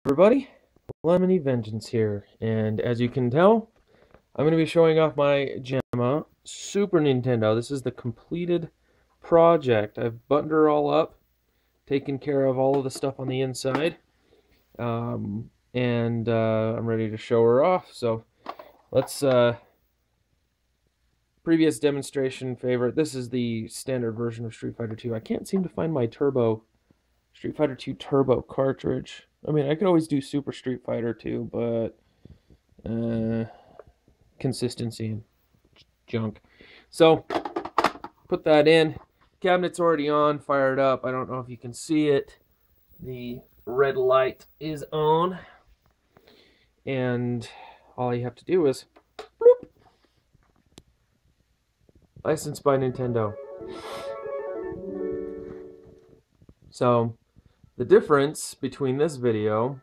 Everybody, Lemony Vengeance here, and as you can tell, I'm going to be showing off my JAMMA Super Nintendo. This is the completed project. I've buttoned her all up, taken care of all of the stuff on the inside, and I'm ready to show her off. So let's, previous demonstration favorite. This is the standard version of Street Fighter 2. I can't seem to find my Street Fighter 2 Turbo cartridge. I mean, I could always do Super Street Fighter 2, but consistency and junk. So, put that in. Cabinet's already on, fired up. I don't know if you can see it. The red light is on. And all you have to do is bloop. Licensed by Nintendo. So, the difference between this video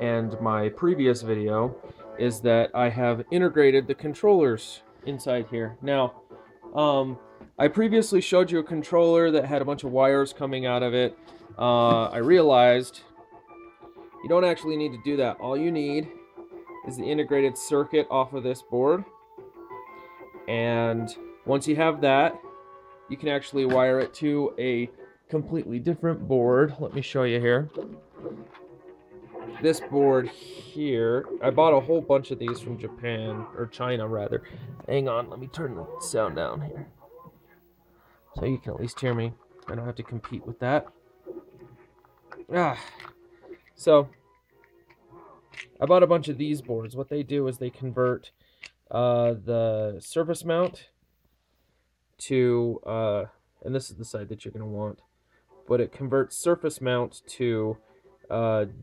and my previous video is that I have integrated the controllers inside here. Now, I previously showed you a controller that had a bunch of wires coming out of it. I realized you don't actually need to do that. All you need is the integrated circuit off of this board. And once you have that, you can actually wire it to a completely different board. Let me show you here. This board here, I bought a whole bunch of these from Japan, or China rather. Hang on, let me turn the sound down here so you can at least hear me. I don't have to compete with that. So I bought a bunch of these boards. What they do is they convert the surface mount to and this is the side that you're going to want, but it converts surface mount to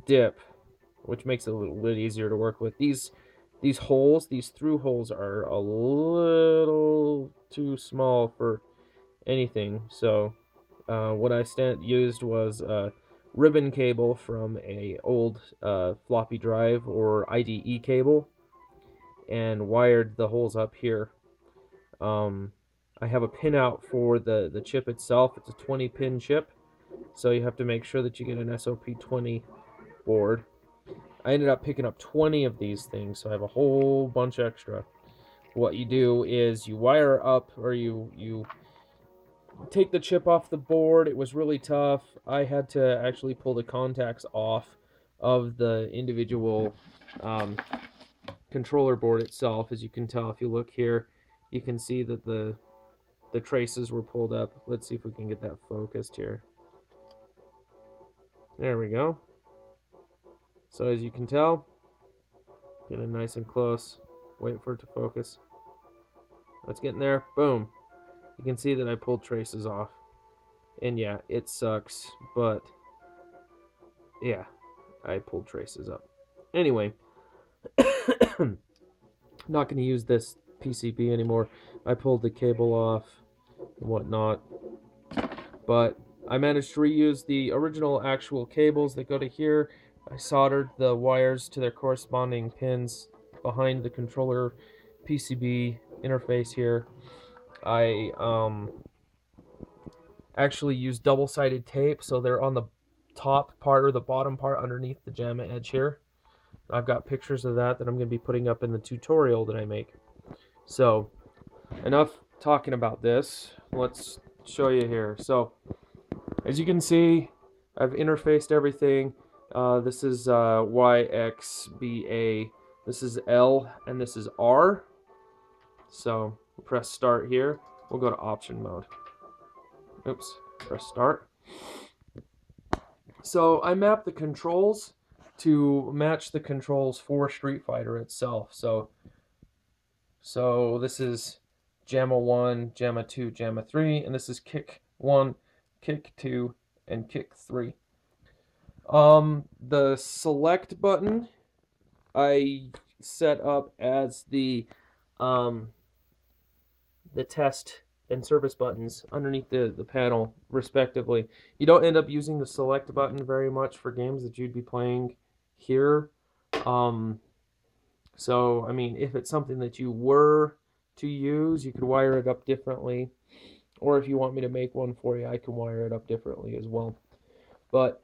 dip, which makes it a little bit easier to work with. These holes, these through holes, are a little too small for anything. So what I used was ribbon cable from a old floppy drive or IDE cable, and wired the holes up here. I have a pin out for the chip itself. It's a 20-pin chip, so you have to make sure that you get an SOP20 board. I ended up picking up 20 of these things, so I have a whole bunch extra. What you do is you wire up, or you take the chip off the board. It was really tough. I had to actually pull the contacts off of the individual controller board itself. As you can tell, if you look here, you can see that the traces were pulled up. Let's see if we can get that focused here. There we go. So as you can tell, get it nice and close. Wait for it to focus. That's getting there. Boom. You can see that I pulled traces off. And yeah, it sucks, but yeah, I pulled traces up. Anyway, not going to use this PCB anymore. I pulled the cable off and whatnot, but I managed to reuse the original actual cables that go to here. I soldered the wires to their corresponding pins behind the controller PCB interface here. I actually used double-sided tape, so they're on the top part or the bottom part underneath the JAMMA edge here. I've got pictures of that I'm going to be putting up in the tutorial that I make. So, enough talking about this. Let's show you here. So, as you can see, I've interfaced everything. This is Y, X, B, A. This is L, and this is R. So, we'll press start here. We'll go to option mode. Oops, press start. So, I mapped the controls to match the controls for Street Fighter itself. So this is JAMMA 1, JAMMA 2, JAMMA 3, and this is kick 1, kick 2, and kick 3. The select button I set up as the test and service buttons underneath the panel, respectively. You don't end up using the select button very much for games that you'd be playing here. So, I mean, if it's something that you were to use, you could wire it up differently. Or if you want me to make one for you, I can wire it up differently as well. But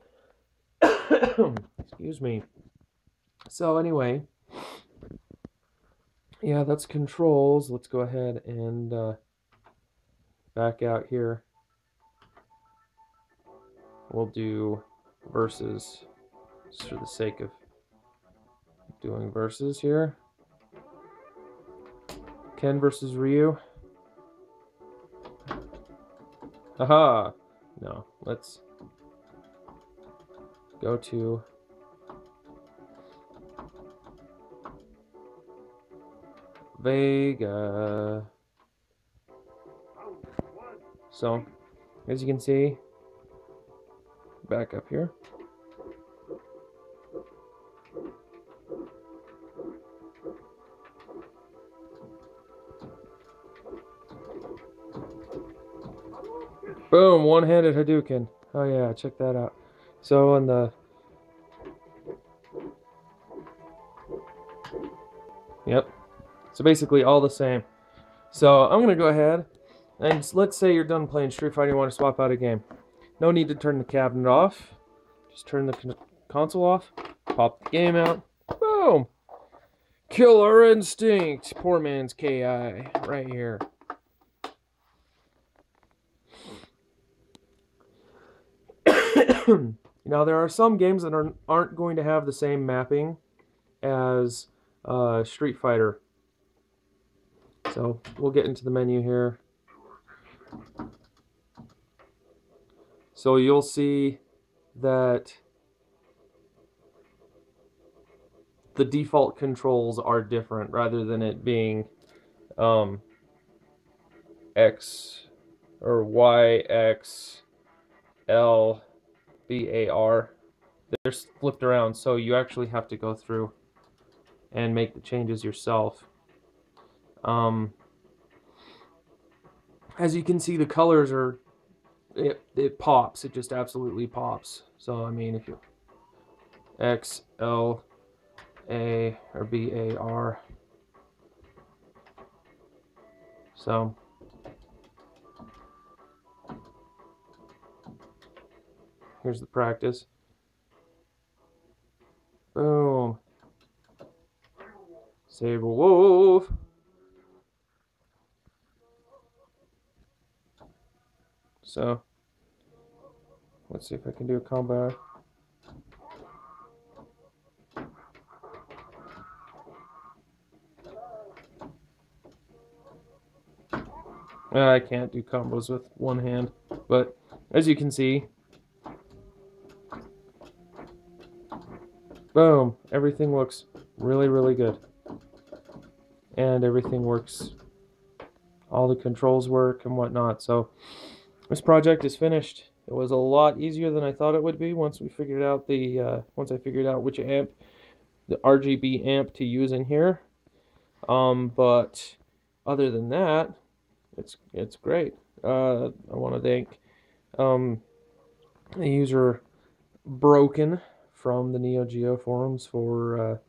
Excuse me. So anyway, yeah, that's controls. Let's go ahead and back out here. We'll do versus, just for the sake of doing versus here. Ken versus Ryu. Haha! No, let's go to Vega. So, as you can see, back up here. Boom, one-handed Hadouken. Oh yeah, check that out. So on the... Yep. So basically all the same. So I'm going to go ahead and let's say you're done playing Street Fighter and you want to swap out a game. No need to turn the cabinet off. Just turn the console off. Pop the game out. Boom! Killer Instinct. Poor man's KI. Right here. Now there are some games that aren't going to have the same mapping as Street Fighter. So we'll get into the menu here. So you'll see that the default controls are different rather than it being X or Y, X, L, BAR. They're flipped around, so you actually have to go through and make the changes yourself. As you can see, the colors are, it pops. It just absolutely pops. So, I mean, if you X, L, A, or BAR. So, here's the practice. Boom. Saber Wolf. So, let's see if I can do a combo. I can't do combos with one hand, but as you can see, boom, everything looks really, really good. And everything works, all the controls work and whatnot. So this project is finished. It was a lot easier than I thought it would be once we figured out once I figured out which amp, the RGB amp to use in here. But other than that, it's great. I want to thank the user Broken from the Neo Geo forums for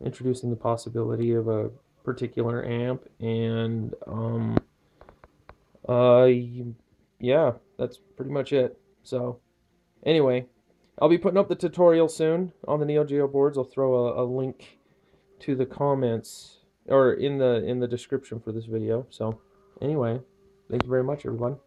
introducing the possibility of a particular amp, and yeah, that's pretty much it. So anyway, I'll be putting up the tutorial soon on the Neo Geo boards. I'll throw a link to the comments or in the description for this video. So anyway, thank you very much, everyone.